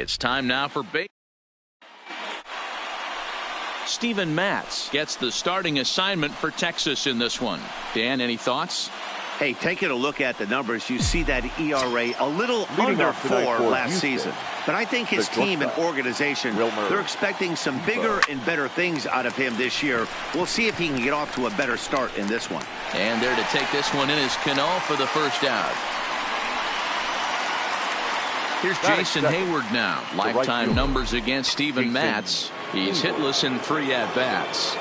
It's time now for base. Steven Matz gets the starting assignment for Texas in this one. Dan, any thoughts? Hey, taking a look at the numbers, you see that ERA a little under 4 last season. But I think his team and organization, they're expecting some bigger and better things out of him this year. We'll see if he can get off to a better start in this one. And there to take this one in is Cano for the first out. Here's Jason Hayward now. Lifetime numbers against Steven Matz. He's hitless in 3 at-bats.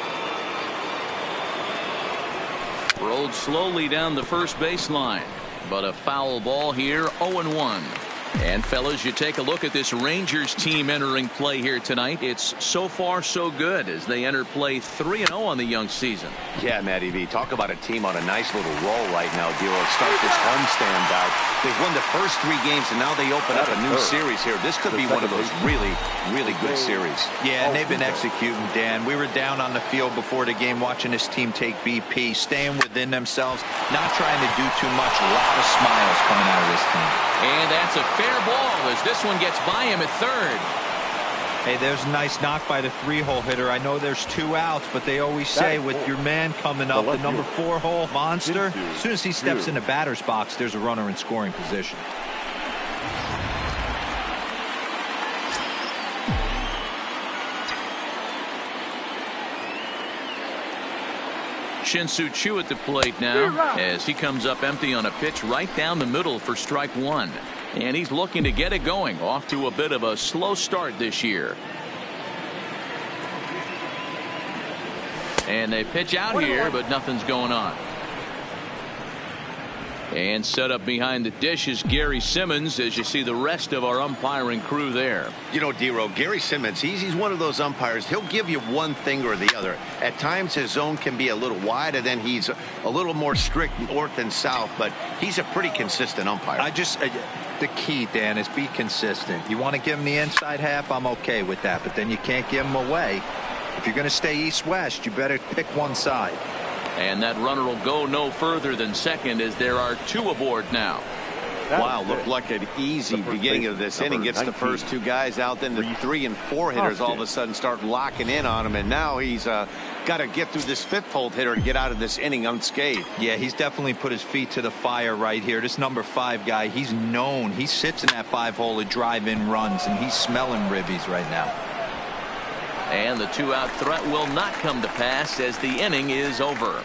Rolled slowly down the first baseline, but a foul ball here, 0-1. And fellas, you take a look at this Rangers team entering play here tonight. It's so far so good as they enter play 3-0 on the young season. Yeah, Matty V, talk about a team on a nice little roll right now, Dero. Start this homestand out. They've won the first 3 games, and now they open up a new series here. This could be one of those really, really good series. Yeah, and they've been executing, Dan. We were down on the field before the game watching this team take BP, staying within themselves, not trying to do too much. A lot of smiles coming out of this team. And that's a fair ball as this one gets by him at third. Hey, there's a nice knock by the 3-hole hitter. I know there's 2 outs, but they always say with your man coming up, the number 4-hole monster, as soon as he steps in the batter's box, there's a runner in scoring position. Shin-Soo Choo at the plate now as he comes up empty on a pitch right down the middle for strike 1. And he's looking to get it going, off to a bit of a slow start this year. And they pitch out here, but nothing's going on. And set up behind the dish is Gary Simmons as you see the rest of our umpiring crew there. You know, Dero, Gary Simmons, he's one of those umpires. He'll give you one thing or the other. At times his zone can be a little wide, and then he's a little more strict north and south, but he's a pretty consistent umpire. The key, Dan, is be consistent. You want to give him the inside half, I'm okay with that, but then you can't give him away. If you're going to stay east-west, you better pick one side. And that runner will go no further than second as there are 2 aboard now. Wow, looked like an easy beginning of this inning. Gets the first 2 guys out, then the 3 and 4 hitters all of a sudden start locking in on him, and now he's got to get through this 5th-hole hitter to get out of this inning unscathed. Yeah, he's definitely put his feet to the fire right here. This number 5 guy, he's known. He sits in that 5-hole to drive in runs, and he's smelling ribbies right now. And the 2-out threat will not come to pass as the inning is over.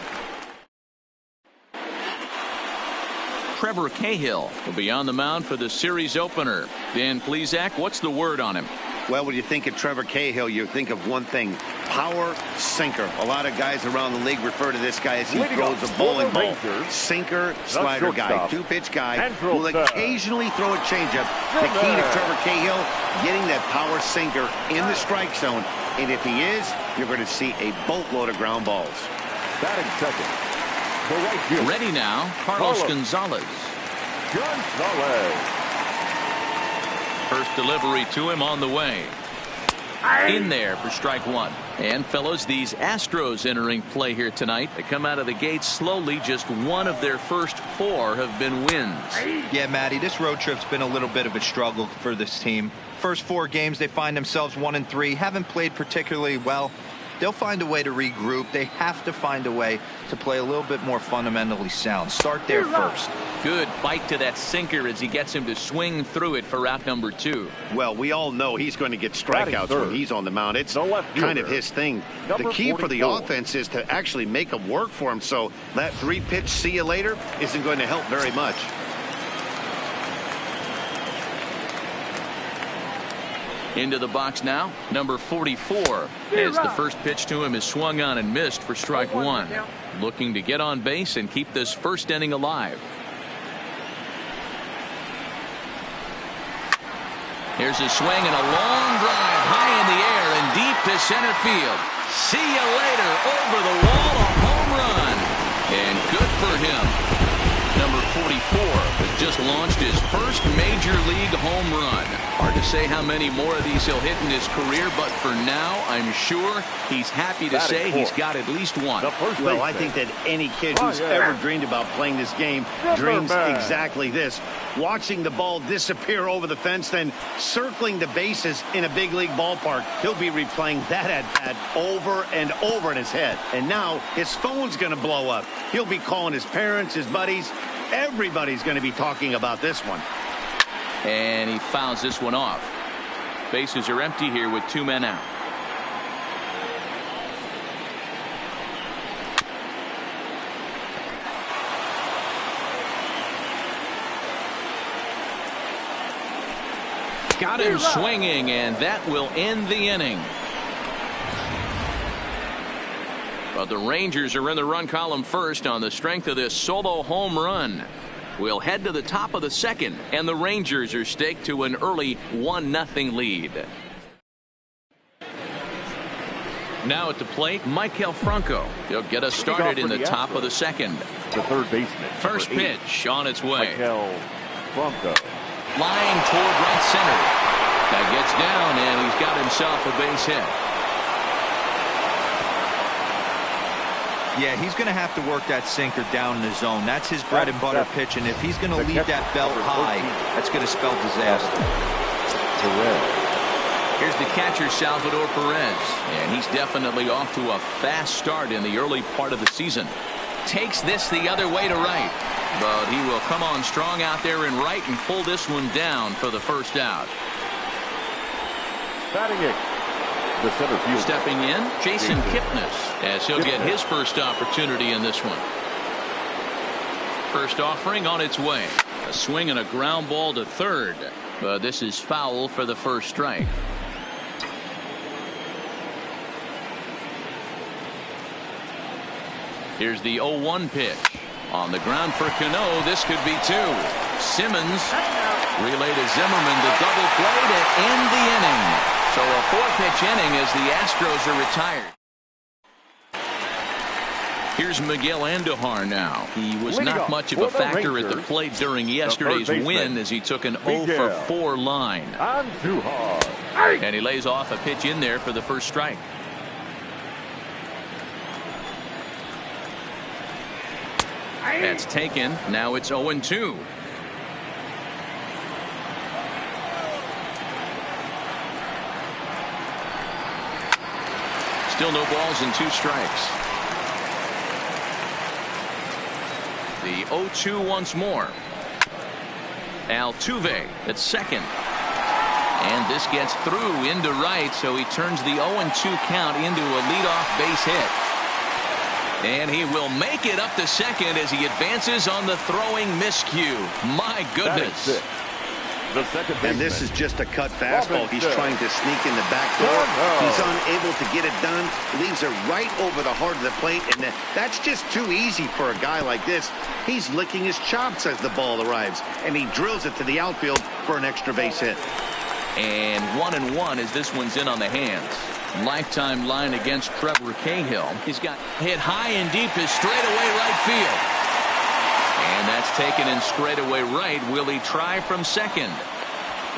Trevor Cahill will be on the mound for the series opener. Dan Plesac, what's the word on him? Well, when you think of Trevor Cahill, you think of one thing: power, sinker. A lot of guys around the league refer to this guy as he throws a bowling ball. Sinker, slider guy, 2-pitch guy, will occasionally throw a changeup. The key to Trevor Cahill, getting that power sinker in the strike zone. And if he is, you're going to see a boatload of ground balls. Batting second. Ready now, Carlos Gonzalez. First delivery to him on the way. In there for strike 1. And fellas, these Astros entering play here tonight. They come out of the gate slowly. Just 1 of their first 4 have been wins. Yeah, Matty, this road trip's been a little bit of a struggle for this team. First 4 games, they find themselves 1-3. Haven't played particularly well. They'll find a way to regroup. They have to find a way to play a little bit more fundamentally sound. Start there first. Good bite to that sinker as he gets him to swing through it for route number 2. Well, we all know he's going to get strikeouts when he's on the mound. It's kind of his thing. The key for the offense is to actually make them work for him, so that 3-pitch see you later isn't going to help very much. Into the box now, number 44, as the first pitch to him is swung on and missed for strike 1. Looking to get on base and keep this first inning alive. Here's a swing and a long drive high in the air and deep to center field. See you later, over the wall, a home run. And good for him. Number 44 has just launched his first major league home run. Hard to say how many more of these he'll hit in his career, but for now, I'm sure he's happy to say he's got at least one. Well, I think that any kid who's ever dreamed about playing this game dreams exactly this. Watching the ball disappear over the fence, then circling the bases in a big league ballpark. He'll be replaying that at-bat over and over in his head. And now his phone's going to blow up. He'll be calling his parents, his buddies. Everybody's going to be talking about this one. And he fouls this one off. Bases are empty here with 2 men out. Got him swinging, and that will end the inning. But the Rangers are in the run column first on the strength of this solo home run. We'll head to the top of the second, and the Rangers are staked to an early 1-0 lead. Now at the plate, Michael Franco. He'll get us started in the top of the second. The third baseman. First pitch on its way. Michael Franco. Flying toward right center. That gets down, and he's got himself a base hit. Yeah, he's going to have to work that sinker down in the zone. That's his bread and butter pitch, and if he's going to leave that belt high, that's going to spell disaster. Here's the catcher, Salvador Perez, and he's definitely off to a fast start in the early part of the season. Takes this the other way to right, but he will come on strong out there in right and pull this one down for the first out. Batting it, the center field. Stepping in, Jason Kipnis, as he'll get his first opportunity in this one. First offering on its way. A swing and a ground ball to third, but this is foul for the first strike. Here's the 0-1 pitch. On the ground for Cano, this could be 2. Simmons relay to Zimmerman, the double play to end the inning. So a 4-pitch inning as the Astros are retired. Here's Miguel Andujar now. He was not much of a factor at the plate during yesterday's win as he took an 0-for-4 line. And he lays off a pitch in there for the first strike. That's taken. Now it's 0-2. Still no balls and 2 strikes. The 0-2 once more. Altuve at second. And this gets through into right, so he turns the 0-2 count into a leadoff base hit. And he will make it up to second as he advances on the throwing miscue. My goodness. And this is just a cut fastball. He's trying to sneak in the back door. He's unable to get it done. Leaves it right over the heart of the plate. And that's just too easy for a guy like this. He's licking his chops as the ball arrives. And he drills it to the outfield for an extra base hit. And 1-1 as this one's in on the hands. Lifetime line against Trevor Cahill. He's got hit high and deep to straightaway right field. And that's taken in straightaway right. Will he try from second?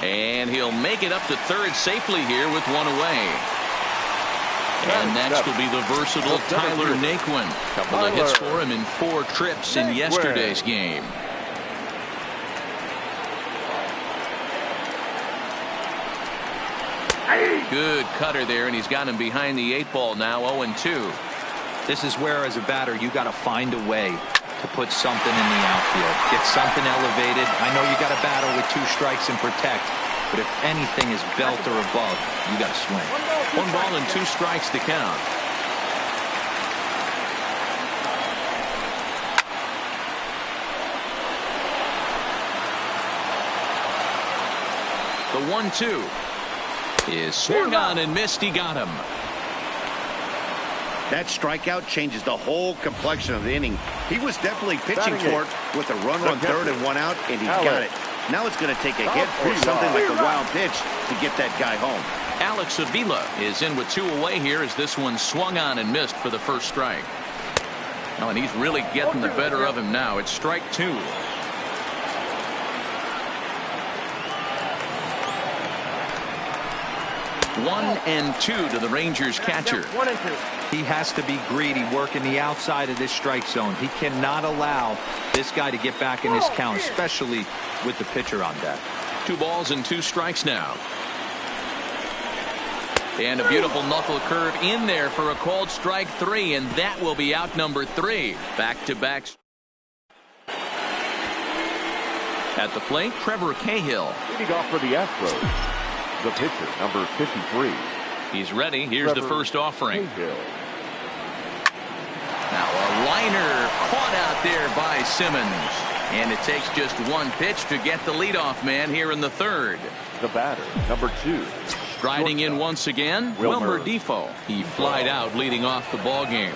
And he'll make it up to third safely here with one away. And next will be the versatile Tyler Naquin. Couple of hits for him in 4 trips in yesterday's game. Good cutter there, and he's got him behind the 8 ball now. 0-2. This is where, as a batter, you got to find a way to put something in the outfield. Get something elevated. I know you got to battle with 2 strikes and protect, but if anything is belt or above, you got to swing. 1 ball and 2 strikes to count. The 1-2 is swung on and missed. He got him. That strikeout changes the whole complexion of the inning. He was definitely pitching for it with a runner on third and 1 out, and he got it. Now it's going to take a hit or something like a wild pitch to get that guy home. Alex Avila is in with 2 away here as this one swung on and missed for the first strike. Oh, and he's really getting the better of him now. It's strike 2. 1-2 to the Rangers catcher. 1-2. He has to be greedy, working the outside of this strike zone. He cannot allow this guy to get back in his count, especially with the pitcher on deck. 2 balls and 2 strikes now. And a beautiful knuckle curve in there for a called strike 3, and that will be out number 3. Back-to-back. At the plate, Trevor Cahill. Leading off for the Astros, the pitcher, number 53. He's ready. Here's the first offering. Cahill. Now a liner caught out there by Simmons. And it takes just 1 pitch to get the leadoff man here in the 3rd. The batter, number 2. Striding in once again, Wilmer Defoe. He flied out leading off the ball game.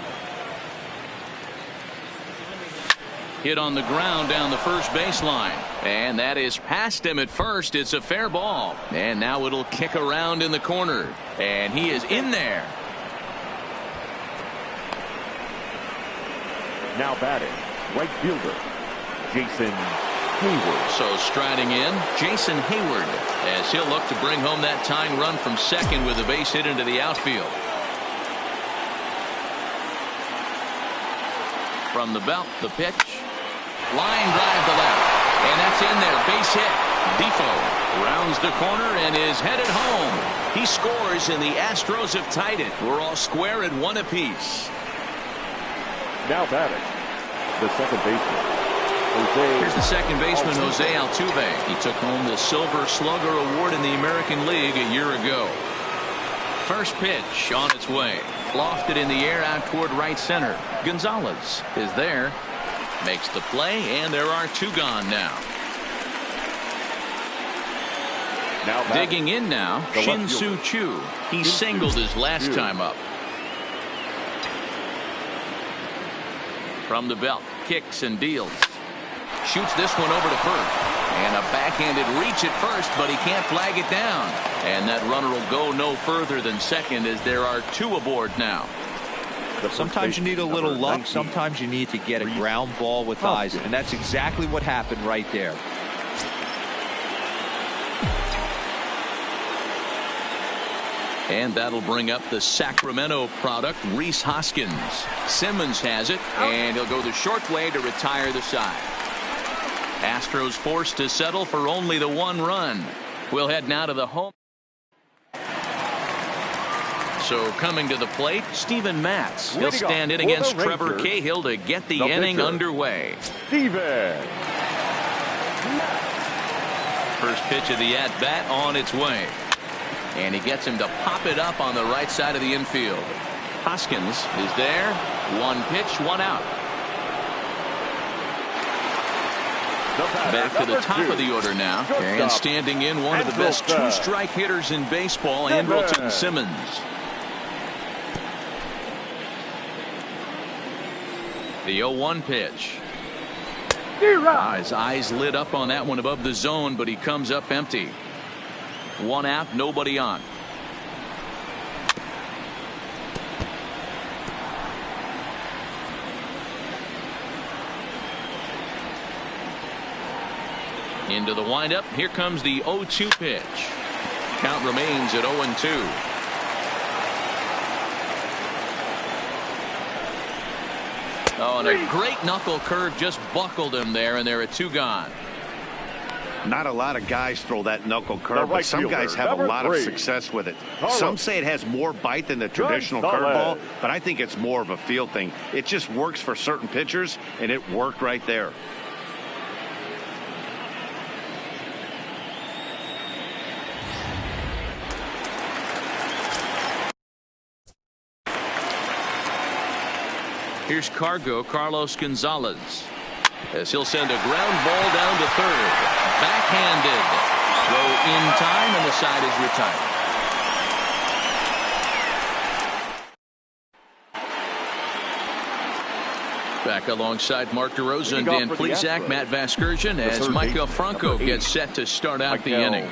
Hit on the ground down the first baseline. And that is past him at first. It's a fair ball. And now it'll kick around in the corner. And he is in there. Now batting, right fielder, Jason Hayward. So striding in, Jason Hayward, as he'll look to bring home that tying run from second with a base hit into the outfield. From the belt, the pitch. Line drive to left. And that's in there. Base hit. Defoe rounds the corner and is headed home. He scores, and the Astros have tied it. We're all square at 1 apiece. Now batting, the second baseman, Jose. Here's the second baseman, Jose Altuve. He took home the Silver Slugger Award in the American League a year ago. First pitch on its way. Lofted in the air out toward right center. Gonzalez is there. Makes the play, and there are 2 gone now. Digging in now, Shin-Soo Choo. He singled his last time up. From the belt, kicks and deals. Shoots this one over to first. And a backhanded reach at first, but he can't flag it down. And that runner will go no further than second, as there are 2 aboard now. Sometimes you need a little luck. Sometimes you need to get a ground ball with eyes. And that's exactly what happened right there. And that'll bring up the Sacramento product, Rhys Hoskins. Simmons has it, and he'll go the short way to retire the side. Astros forced to settle for only the 1 run. We'll head now to the home. So coming to the plate, Steven Matz. He'll stand in against Trevor Cahill to get the inning underway. Steven. First pitch of the at-bat on its way. And he gets him to pop it up on the right side of the infield. Hoskins is there. 1 pitch, 1 out. Back to the top of the order now. And standing in, one of the best 2-strike hitters in baseball, Andrelton Simmons. The 0-1 pitch. His eyes lit up on that one above the zone, but he comes up empty. 1 out, nobody on. Into the windup. Here comes the 0-2 pitch. Count remains at 0-2. Oh, and a great knuckle curve just buckled him there, and there are 2 gone. Not a lot of guys throw that knuckle curve, but some guys have a lot of success with it. Some say it has more bite than the traditional curveball, but I think it's more of a feel thing. It just works for certain pitchers, and it worked right there. Here's Carlos Gonzalez, as he'll send a ground ball down to third. Backhanded. Throw in time, and the side is retired. Back alongside Mark DeRosa and Dan Plesac, Matt Vasgersian, as Michael Franco gets set to start out the inning.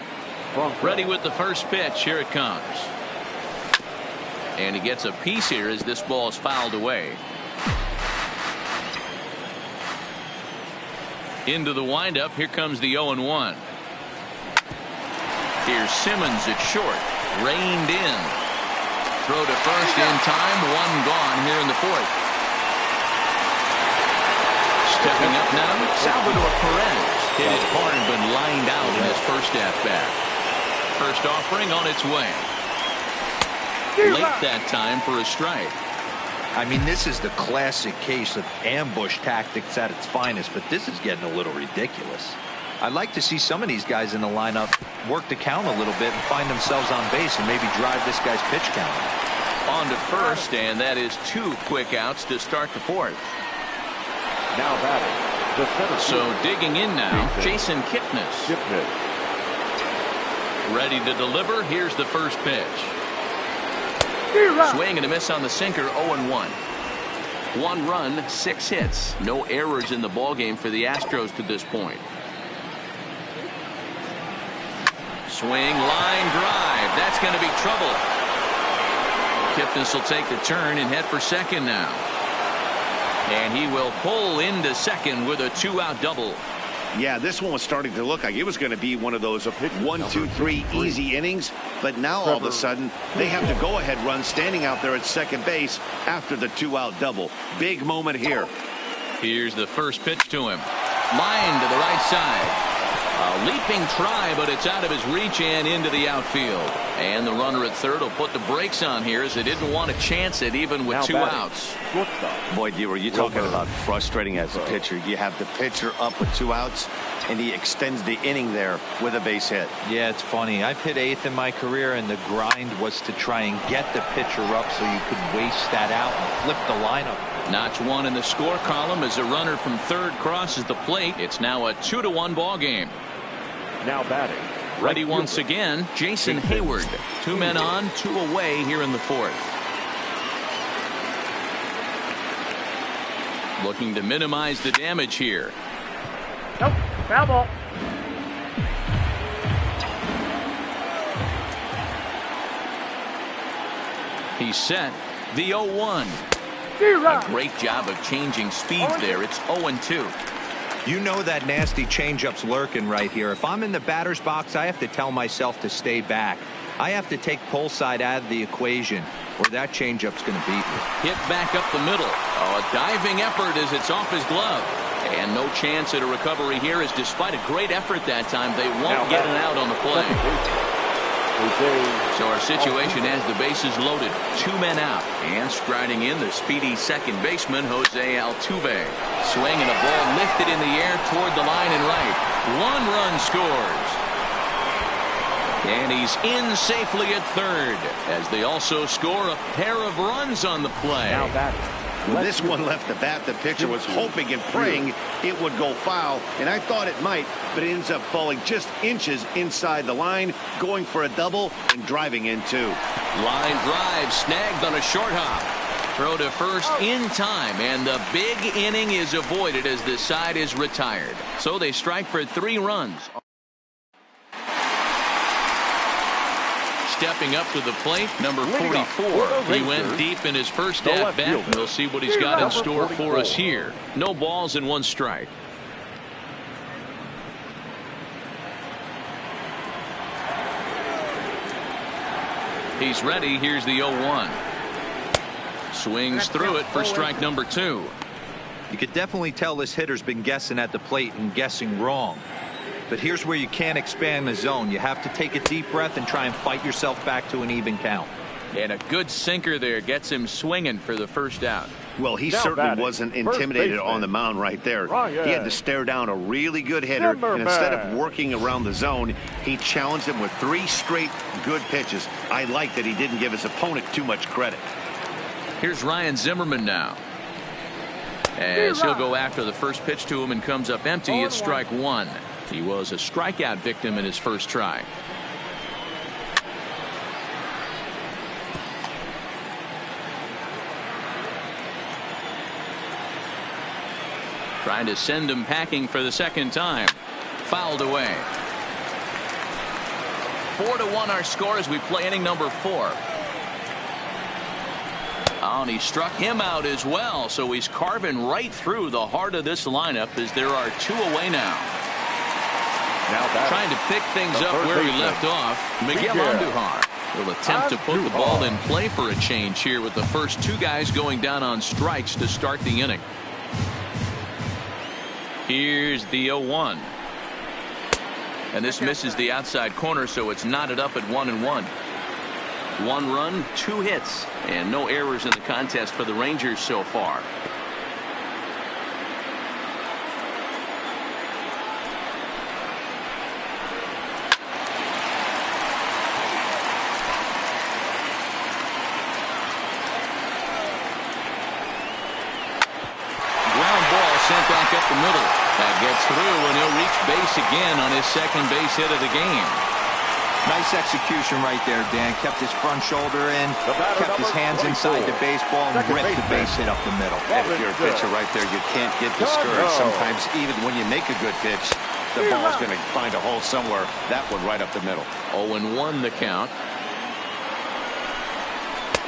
Ready with the first pitch. Here it comes. And he gets a piece here as this ball is fouled away. Into the windup. Here comes the 0-1. Here's Simmons at short. Reined in. Throw to first in time. One gone here in the fourth. Stepping up now, Salvador Perez. Hit it hard but lined out in his first at-bat. First offering on its way. Late that time for a strike. I mean, this is the classic case of ambush tactics at its finest, but this is getting a little ridiculous. I'd like to see some of these guys in the lineup work the count a little bit and find themselves on base and maybe drive this guy's pitch count. On to first, and that is 2 quick outs to start the fourth. Now batting, the center So digging in now, Jason Kipnis. Ready to deliver. Here's the first pitch. Swing and a miss on the sinker. 0-1. 1 run, 6 hits. No errors in the ballgame for the Astros to this point. Swing, line drive. That's going to be trouble. Kipnis will take the turn and head for second now. And he will pull into second with a 2-out double. Yeah, this one was starting to look like it was going to be one of those 1, 2, 3 easy innings. But now all of a sudden they have to go ahead run standing out there at second base after the 2-out double. Big moment here. Here's the first pitch to him. Line to the right side. A leaping try, but it's out of his reach and into the outfield. And the runner at third will put the brakes on here as they didn't want to chance it even with 2 outs. Boy, D, were you talking about frustrating as a pitcher? You have the pitcher up with 2 outs, and he extends the inning there with a base hit. Yeah, it's funny. I've hit 8th in my career, and the grind was to try and get the pitcher up so you could waste that out and flip the lineup. Notch 1 in the score column as a runner from third crosses the plate. It's now a 2-1 ball game. Now batting. Ready once again, Jason Hayward. 2 men on, 2 away here in the fourth. Looking to minimize the damage here. Nope, foul ball. He's set. The 0-1. A great job of changing speeds there. It's 0-2. You know that nasty changeup's lurking right here. If I'm in the batter's box, I have to tell myself to stay back. I have to take pull side out of the equation, or that changeup's going to beat me. Hit back up the middle. Oh, a diving effort as it's off his glove. And no chance at a recovery here, as despite a great effort that time, they won't get an out on the play. So our situation has the bases loaded. 2 men out. And striding in, the speedy second baseman, Jose Altuve. Swing and a ball lifted in the air toward the line and right. 1 run scores. And he's in safely at third, as they also score a pair of runs on the play. Now batting. When this one left the bat, the pitcher was hoping and praying it would go foul, and I thought it might, but it ends up falling just inches inside the line, going for a double and driving in 2. Line drive snagged on a short hop. Throw to first in time, and the big inning is avoided as the side is retired. So they strike for 3 runs. Stepping up to the plate, number 44. He went deep in his first at-bat. We'll see what he's got in store for us here. No balls and 1 strike. He's ready. Here's the 0-1. Swings through it for strike number 2. You could definitely tell this hitter's been guessing at the plate and guessing wrong. But here's where you can't expand the zone. You have to take a deep breath and try and fight yourself back to an even count. And a good sinker there gets him swinging for the first out. Well, he certainly wasn't intimidated on the mound right there. He had to stare down a really good hitter, and instead of working around the zone, he challenged him with 3 straight good pitches. I like that he didn't give his opponent too much credit. Here's Ryan Zimmerman now, as he'll go after the first pitch to him and comes up empty at strike 1. He was a strikeout victim in his first try. Trying to send him packing for the second time. Fouled away. 4-1 our score as we play inning number 4. Oh, and he struck him out as well, so he's carving right through the heart of this lineup as there are 2 away now. Trying to pick things up where he left off, Miguel Andujar. Will attempt to put the ball in play for a change here with the first two guys going down on strikes to start the inning. Here's the 0-1. And this misses the outside corner, so it's knotted up at 1-1. 1 run, 2 hits, and no errors in the contest for the Rangers so far. Sent back up the middle. That gets through, and he'll reach base again on his second base hit of the game. Nice execution right there, Dan. Kept his front shoulder in, kept his hands inside the baseball, and ripped the base hit up the middle. And if you're a pitcher right there, you can't get discouraged. Sometimes even when you make a good pitch, the ball's going to find a hole somewhere. That one right up the middle. 0-1 the count.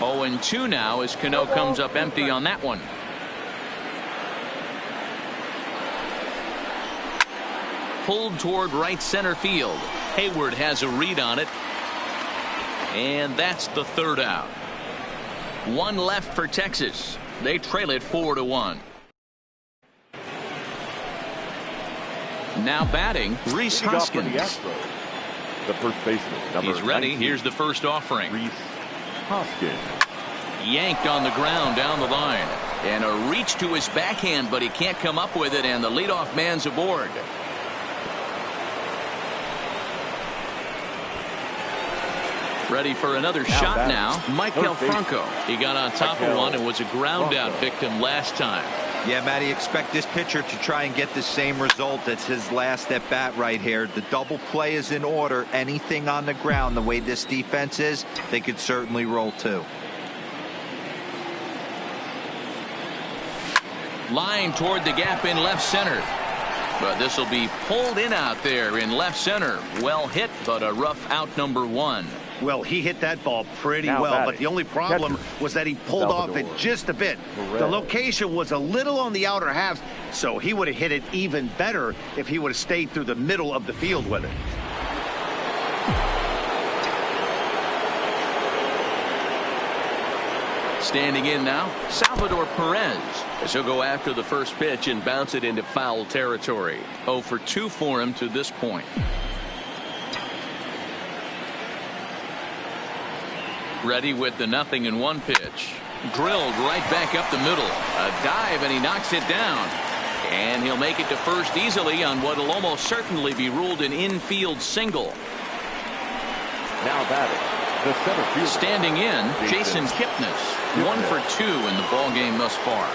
0-2 now as Cano comes up empty on that one. Pulled toward right center field. Hayward has a read on it. And that's the third out. 1 left for Texas. They trail it 4-1. Now batting, Rhys Hoskins. The first baseman. He's ready. 19. Here's the first offering. Rhys Hoskins. Yanked on the ground down the line. And a reach to his backhand, but he can't come up with it, and the leadoff man's aboard. Ready for another shot now. Maikel Franco. He got on top of one and was a ground out victim last time. Yeah, Matty, expect this pitcher to try and get the same result as his last at bat right here. The double play is in order. Anything on the ground, the way this defense is, they could certainly roll too. Line toward the gap in left center. But this will be pulled in out there in left center. Well hit, but a rough out number 1. Well, he hit that ball pretty well, but the only problem was that he pulled off it just a bit. The location was a little on the outer half, so he would have hit it even better if he would have stayed through the middle of the field with it. Standing in now, Salvador Perez, as he'll go after the first pitch and bounce it into foul territory. 0 for 2 for him to this point. Ready with the 0-1 pitch. Drilled right back up the middle. A dive, and he knocks it down. And he'll make it to first easily on what will almost certainly be ruled an infield single. Now batting, the center fielder. Standing in, Jason Kipnis. 1 for 2 in the ballgame thus far.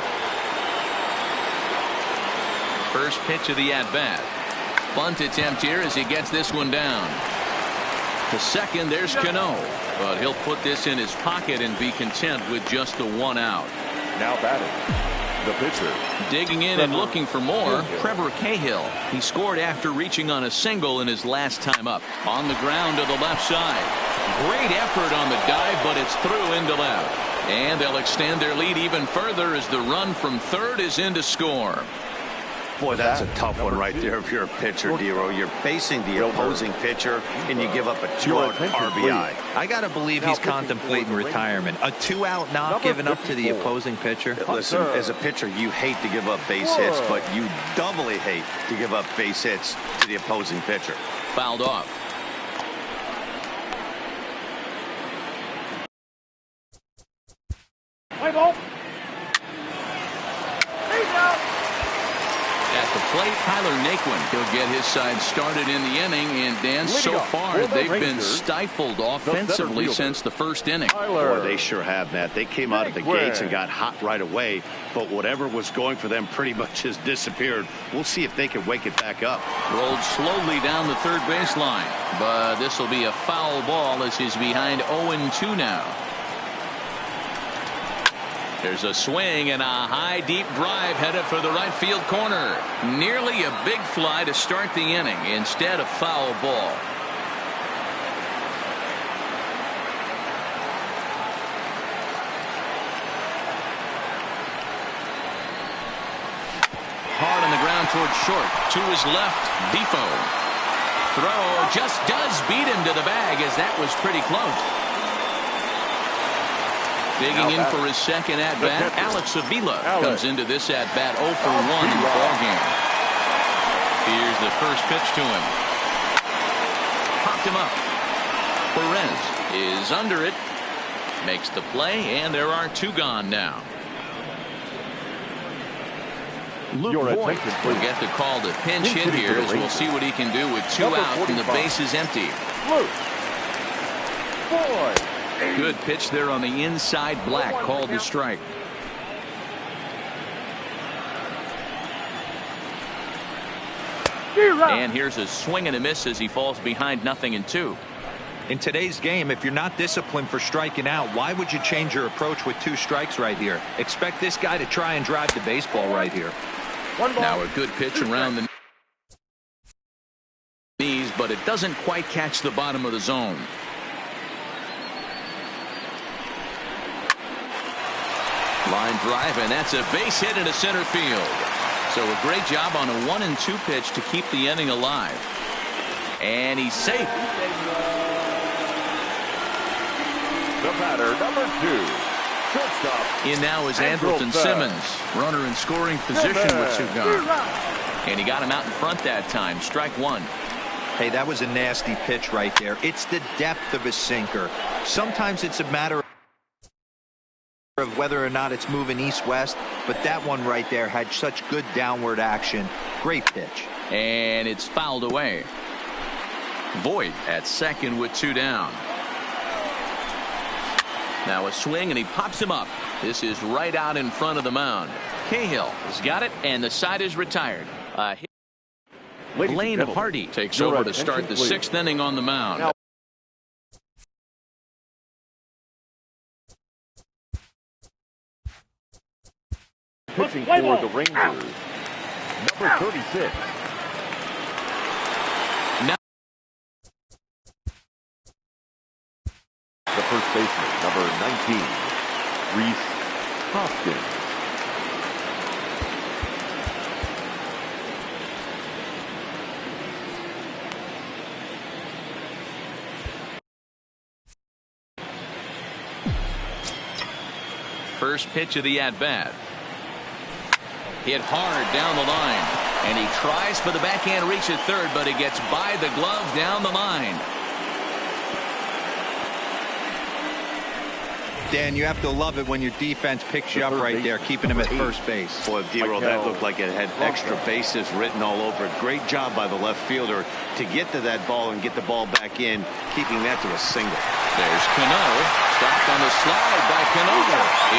First pitch of the at-bat. Bunt attempt here as he gets this one down. To second, there's Cano, but he'll put this in his pocket and be content with just the 1 out. Now batting, the pitcher. Digging in and looking for more, Trevor Cahill. He scored after reaching on a single in his last time up. On the ground to the left side. Great effort on the dive, but it's through into left. And they'll extend their lead even further as the run from third is in to score. Boy, that's a tough one right there if you're a pitcher, Dero. You're facing the opposing pitcher, and you give up a 2-out RBI. I got to believe he's contemplating retirement. A 2-out knock given up to the opposing pitcher. Listen, as a pitcher, you hate to give up base hits, but you doubly hate to give up base hits to the opposing pitcher. Fouled off. Play ball. At the plate, Tyler Naquin. He'll get his side started in the inning, and Dan, so far they've been stifled offensively since the first inning. Boy, they sure have, Matt. They came out of the gates and got hot right away, but whatever was going for them pretty much has disappeared. We'll see if they can wake it back up. Rolled slowly down the third baseline, but this will be a foul ball as he's behind 0-2 now. There's a swing and a high deep drive headed for the right field corner. Nearly a big fly to start the inning. Instead, a foul ball. Hard on the ground towards short. To his left, Defoe. Throw just does beat him to the bag, as that was pretty close. Digging in for his second at-bat, Edaug-ethanb comes into this at-bat 0 for 1 in the ballgame. Here's the first pitch to him. Popped him up. Perez is under it. Makes the play, and there are 2 gone now. Voit will get the call to pinch hit here, as we'll see what he can do with 2 out and the base is empty. Good pitch there on the inside. Black called the strike. And here's a swing and a miss as he falls behind 0-2. In today's game, if you're not disciplined for striking out, why would you change your approach with 2 strikes right here? Expect this guy to try and drive the baseball right here. Now a good pitch around the knees, but it doesn't quite catch the bottom of the zone. Line drive, and that's a base hit into center field. So a great job on a 1-2 pitch to keep the inning alive. And he's safe. The batter, number 2, shortstop. In now is Andrelton Simmons, runner in scoring position with 2 gone. And he got him out in front that time. Strike 1. Hey, that was a nasty pitch right there. It's the depth of a sinker. Sometimes it's a matter of whether or not it's moving east-west, but that one right there had such good downward action. Great pitch. And it's fouled away. Voit at second with 2 down. Now a swing, and he pops him up. This is right out in front of the mound. Cahill has got it, and the side is retired. Blaine Hardy takes over to start the 6th inning on the mound. Now, pitching for the Rangers, number 36. Now The first baseman, number 19, Rhys Hoskins. first pitch of the at-bat. Hit hard down the line, and he tries for the backhand reach at third, but it gets by the glove down the line. Dan, you have to love it when your defense picks you up right there, keeping him at first base. Boy, D-Roll, that looked like it had extra bases written all over it. Great job by the left fielder to get to that ball and get the ball back in, keeping that to a single. There's Cano, stopped on the slide by Cano.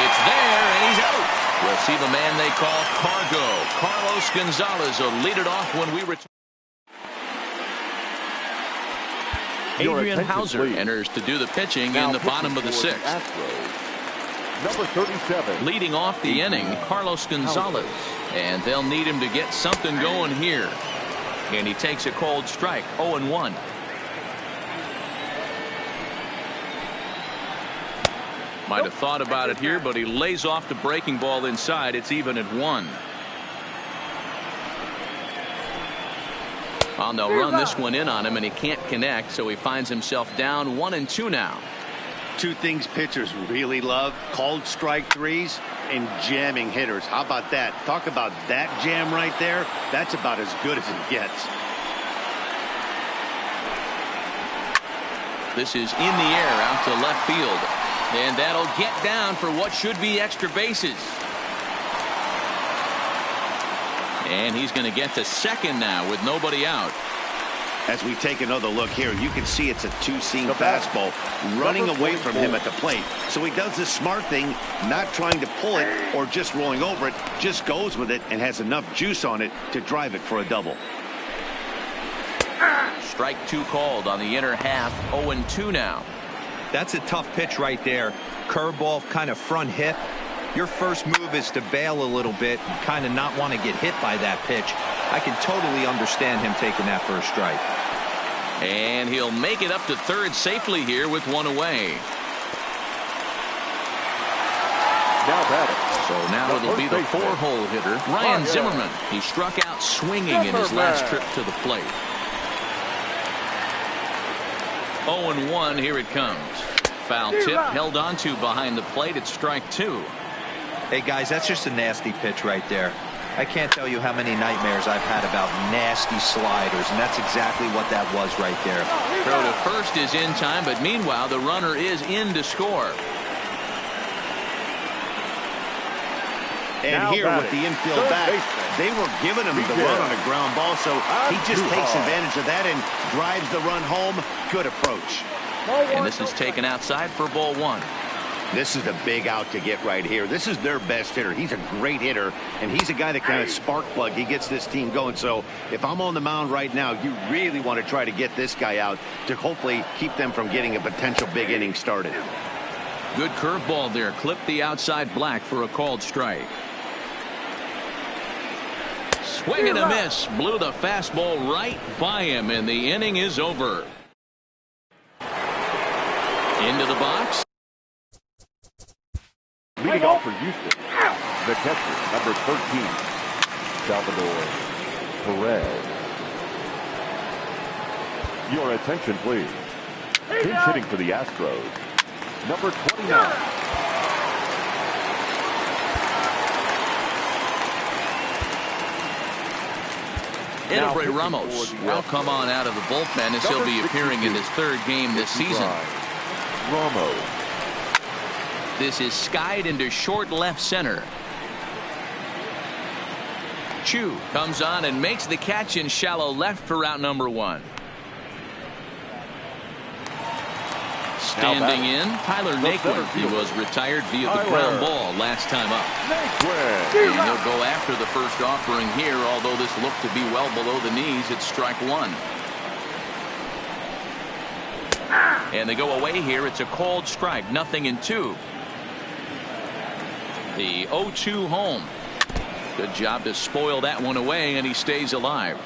It's there, and he's out. We'll see the man they call Cargo. Carlos Gonzalez will lead it off when we return. Adrian Hauser enters to do the pitching in the bottom of the 6th. Astros, number 37. Leading off the inning, Carlos Gonzalez. And they'll need him to get something going here. And he takes a cold strike, 0-1. Might have thought about it here, but he lays off the breaking ball inside. It's even at 1. Well, they'll run this one in on him, and he can't connect, so he finds himself down 1-2 now. Two things pitchers really love: called strike threes and jamming hitters. How about that? Talk about that jam right there. That's about as good as it gets. This is in the air out to left field, and that'll get down for what should be extra bases. And he's going to get to second now with nobody out. As we take another look here, you can see it's a two-seam fastball running away from him at the plate. So he does this smart thing, not trying to pull it or just rolling over it, just goes with it and has enough juice on it to drive it for a double. Strike 2 called on the inner half, 0-2 now. That's a tough pitch right there. Curveball, kind of front hip. Your first move is to bail a little bit and kind of not want to get hit by that pitch. I can totally understand him taking that for a strike. And he'll make it up to third safely here with one away. Now batting. So now it'll be the 4-hole hitter, Ryan Zimmerman. He struck out swinging in his last trip to the plate. 0-1, here it comes. foul tip held onto behind the plate. It's strike 2. Hey, guys, that's just a nasty pitch right there. I can't tell you how many nightmares I've had about nasty sliders, and that's exactly what that was right there. Throw to first is in time, but meanwhile, the runner is in to score. And now here with the infield back, they were giving him the run on a ground ball, so he just takes advantage of that and drives the run home. Good approach. And this is taken outside for ball 1. This is a big out to get right here. This is their best hitter. He's a great hitter, and he's a guy that kind of spark plug. He gets this team going. So if I'm on the mound right now, you really want to try to get this guy out to hopefully keep them from getting a potential big inning started. Good curveball there. Clipped the outside black for a called strike. Swing and a miss. Blew the fastball right by him, and the inning is over. Into the box. Leading off for Houston, the catcher, number 13, Salvador Perez. Your attention, please. Pinch hitting for the Astros, number 29. Edaug Ramos will come on out of the bullpen as he'll be appearing in his 3rd game this season. Ramos. This is skied into short left center. Chu comes on and makes the catch in shallow left for out number 1. Standing in, Tyler Naquin. He was retired via the ground ball last time up. And he'll go after the first offering here, although this looked to be well below the knees. It's strike 1. And they go away here. It's a called strike. 0-2. The 0-2 home. Good job to spoil that one away, and he stays alive.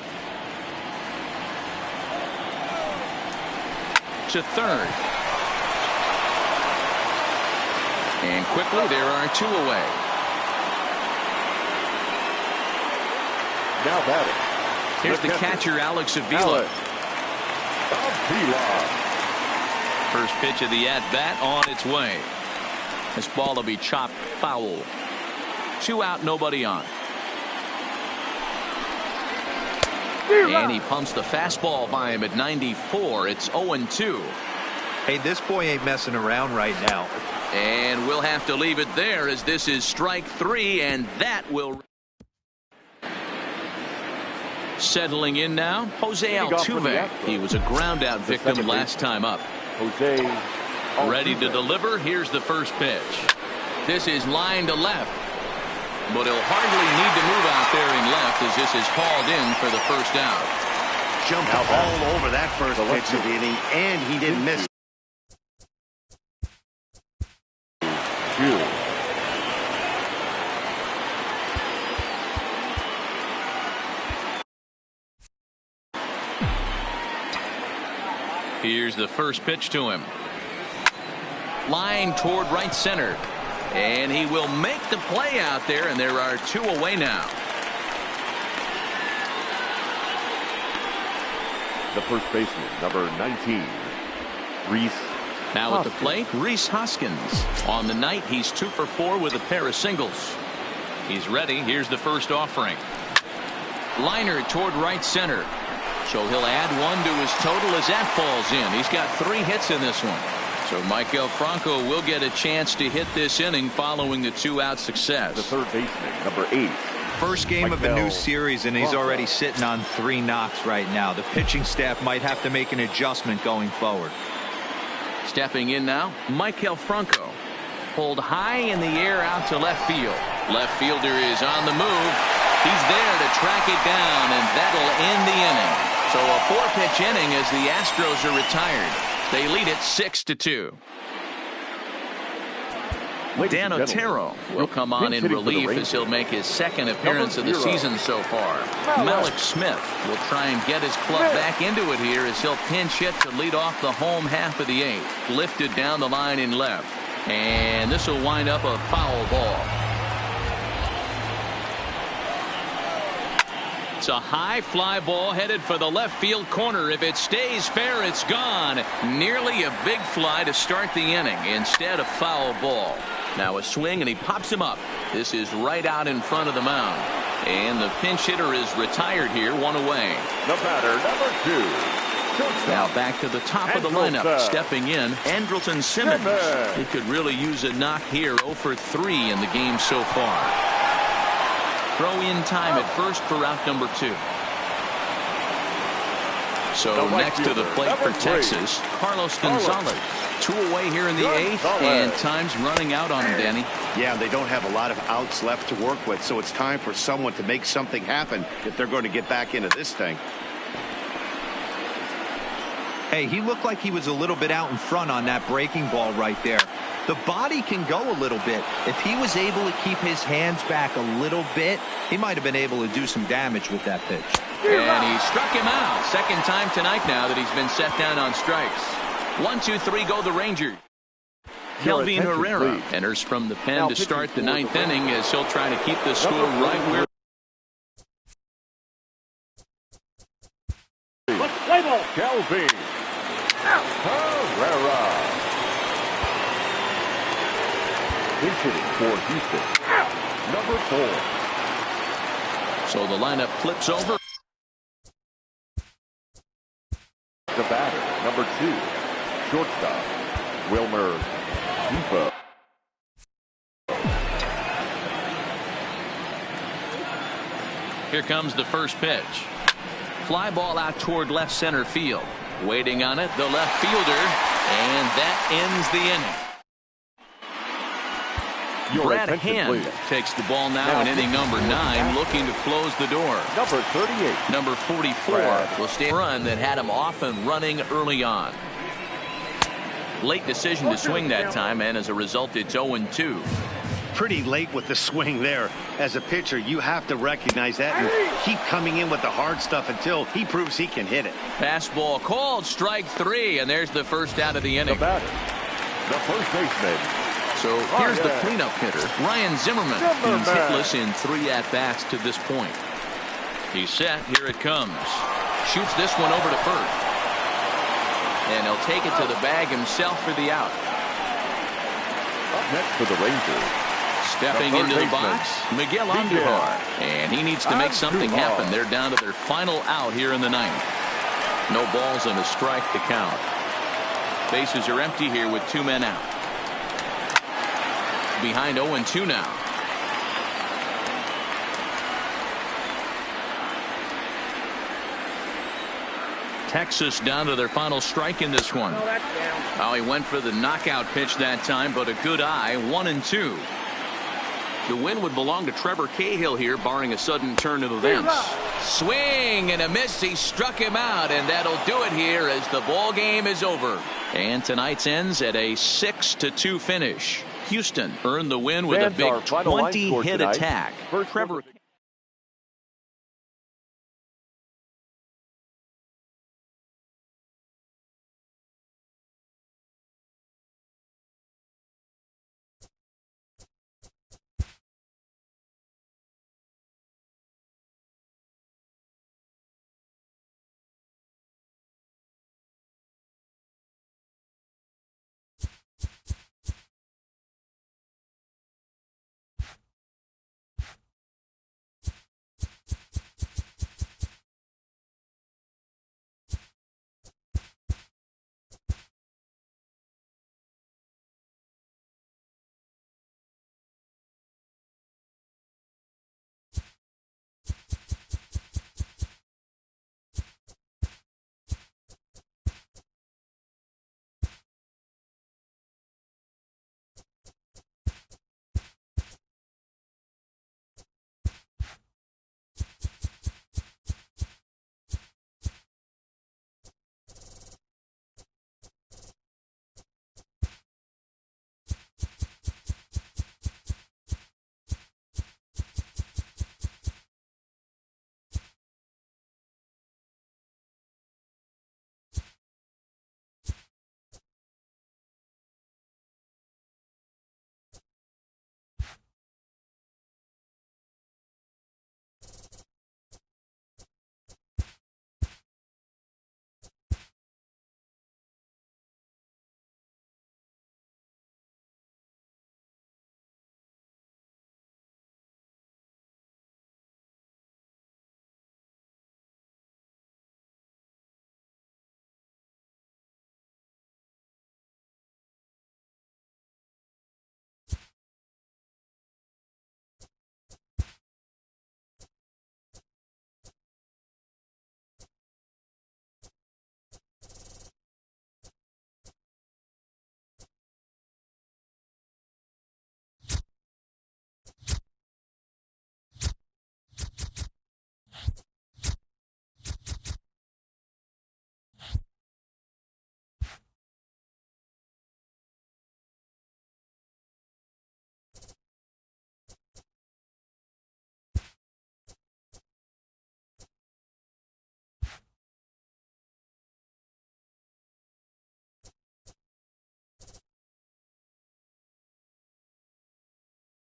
To third. And quickly there are 2 away. Now batting. Here's the catcher, Alex Avila. First pitch of the at-bat on its way. This ball will be chopped foul. 2 out, nobody on. And he pumps the fastball by him at 94. It's 0-2. Hey, this boy ain't messing around right now. And we'll have to leave it there as this is strike 3, and that will. Settling in now, Jose Altuve. He was a ground out victim last time up. Ready to deliver. Here's the first pitch. This is line to left, but he'll hardly need to move out there in left as this is hauled in for the first out. Jumped all over that first pitch of the inning, and he didn't miss. Here's the first pitch to him. Line toward right center. And he will make the play out there, and there are 2 away now. The first baseman, number 19, Rhys. Now at the plate, Rhys Hoskins. On the night, he's 2 for 4 with a pair of singles. He's ready. Here's the first offering. Liner toward right center. So he'll add 1 to his total as that falls in. He's got 3 hits in this one. So Michael Franco will get a chance to hit this inning following the 2-out success. The third baseman, number 8. First game of a new series, and he's already sitting on 3 knocks right now. The pitching staff might have to make an adjustment going forward. Stepping in now, Michael Franco. Pulled high in the air out to left field. Left fielder is on the move. He's there to track it down, and that'll end the inning. So a 4-pitch inning as the Astros are retired. They lead it 6-2. Dan Otero will come on in relief as he'll make his 2nd appearance of the season so far. Malik Smith will try and get his club back into it here as he'll pinch hit to lead off the home half of the 8th. Lifted down the line in left. And this will wind up a foul ball. It's a high fly ball headed for the left field corner. If it stays fair, it's gone. Nearly a big fly to start the inning. Instead, a foul ball. Now a swing, and he pops him up. This is right out in front of the mound. And the pinch hitter is retired here, one away. The batter, number 2. Now back to the top of the lineup. Stepping in, Andrelton Simmons. He could really use a knock here. 0 for 3 in the game so far. Throw in time at first for out number 2. So next to the plate for Texas, Carlos Gonzalez. 2 away here in the 8th, and time's running out on him, Danny. Yeah, they don't have a lot of outs left to work with, so it's time for someone to make something happen if they're going to get back into this thing. Hey, he looked like he was a little bit out in front on that breaking ball right there. The body can go a little bit. If he was able to keep his hands back a little bit, he might have been able to do some damage with that pitch. And he struck him out. Second time tonight now that he's been set down on strikes. 1, 2, 3 go the Rangers. Kelvin Herrera enters from the pen to start the 9th inning as he'll try to keep the score right where. Kelvin Herrera. Pinch hitting for Houston. Number 4. So the lineup flips over. The batter, number 2. Shortstop, Wilmer Depot. Here comes the first pitch. Fly ball out toward left center field. Waiting on it, the left fielder, and that ends the inning. Brad Hand takes the ball now in inning number 9, looking to close the door. Number 38. Number 44 will stay run that had him off and running early on. Late decision to swing that time, and as a result, it's 0-2. Pretty late with the swing there. As a pitcher, you have to recognize that and keep coming in with the hard stuff until he proves he can hit it. Fastball called, strike 3, and there's the first out of the inning. The batter, the first baseman. So here's the cleanup hitter, Ryan Zimmerman. He's hitless in 3 at-bats to this point. He's set. Here it comes. Shoots this one over to first. And he'll take it to the bag himself for the out. Up next for the Rangers. Stepping into the box, Miguel Andujar. And he needs to make something happen. They're down to their final out here in the 9th. No balls and a strike to count. Bases are empty here with 2 men out. Behind 0-2 now. Texas down to their final strike in this one. Oh, he went for the knockout pitch that time, but a good eye. 1-2. The win would belong to Trevor Cahill here, barring a sudden turn of events. Swing and a miss. He struck him out, and that'll do it here as the ball game is over. And tonight's ends at a 6-2 finish. Houston earned the win with a big 20-hit attack. Trevor